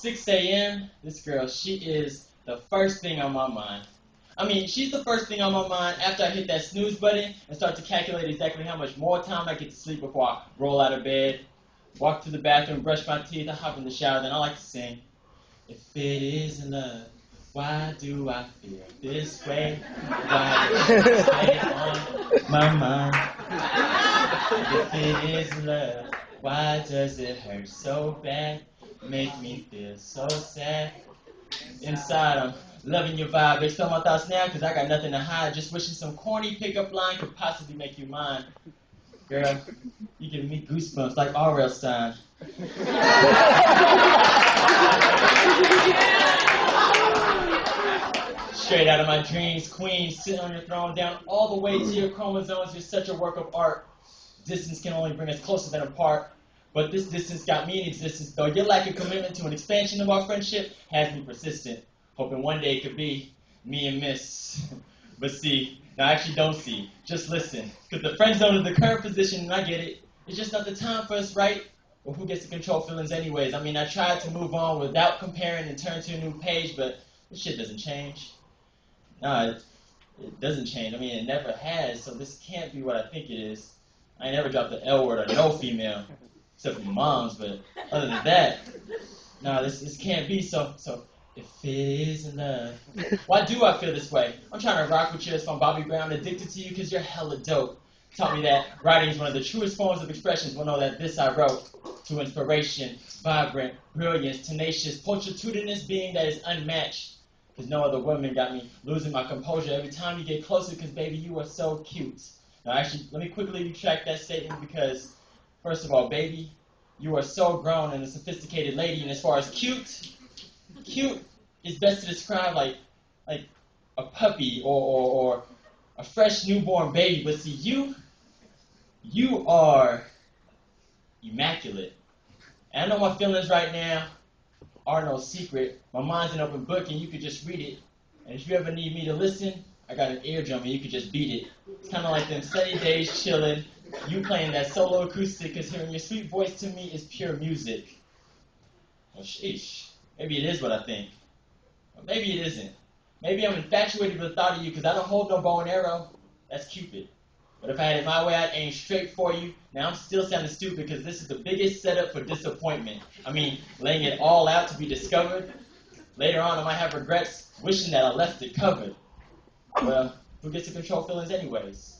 6 a.m., this girl, she is the first thing on my mind. I mean, she's the first thing on my mind after I hit that snooze button and start to calculate exactly how much more time I get to sleep before I roll out of bed, walk to the bathroom, brush my teeth, I hop in the shower, then I like to sing. If it isn't love, why do I feel this way? Why does it stay on my mind? If it isn't love, why does it hurt so bad? Make me feel so sad. Inside, I'm loving your vibe. Expel my thoughts now, cause I got nothing to hide. Just wishing some corny pickup line could possibly make you mine. Girl, you giving me goosebumps like R.L. Stein. Straight out of my dreams, queen, sitting on your throne, down all the way to your chromosomes. You're such a work of art. Distance can only bring us closer than apart. But this distance got me in existence, though your lack of commitment to an expansion of our friendship has me persistent, hoping one day it could be me and Miss. But see, no, I actually don't see, just listen, because the friend zone is the current position, and I get it. It's just not the time for us, right? Well, who gets to control feelings anyways? I mean, I tried to move on without comparing and turn to a new page, but this shit doesn't change. No, it doesn't change. I mean, it never has, so this can't be what I think it is. I ain't never dropped the L word or no female. Except for moms, but other than that, no, this can't be. So if it isn't love, why do I feel this way? I'm trying to rock with you as from Bobby Brown, addicted to you because you're hella dope. Taught me that writing is one of the truest forms of expressions. We'll know that this I wrote to inspiration, vibrant, brilliance, tenacious, pulchritudinous being that is unmatched. Because no other woman got me losing my composure every time you get closer. Because baby, you are so cute. Now, actually, let me quickly retract that statement because. First of all, baby, you are so grown and a sophisticated lady, and as far as cute is best to describe like a puppy or a fresh newborn baby. But see, you are immaculate. And I know my feelings right now are no secret. My mind's an open book, and you could just read it. And if you ever need me to listen, I got an eardrum, and you could just beat it. It's kind of like them sunny days chilling. You playing that solo acoustic, because hearing your sweet voice to me is pure music. Well, sheesh. Maybe it is what I think. Or maybe it isn't. Maybe I'm infatuated with the thought of you because I don't hold no bow and arrow. That's Cupid. But if I had it my way, I'd aim straight for you. Now I'm still sounding stupid because this is the biggest setup for disappointment. I mean, laying it all out to be discovered. Later on, I might have regrets wishing that I left it covered. Well, who gets to control feelings anyways?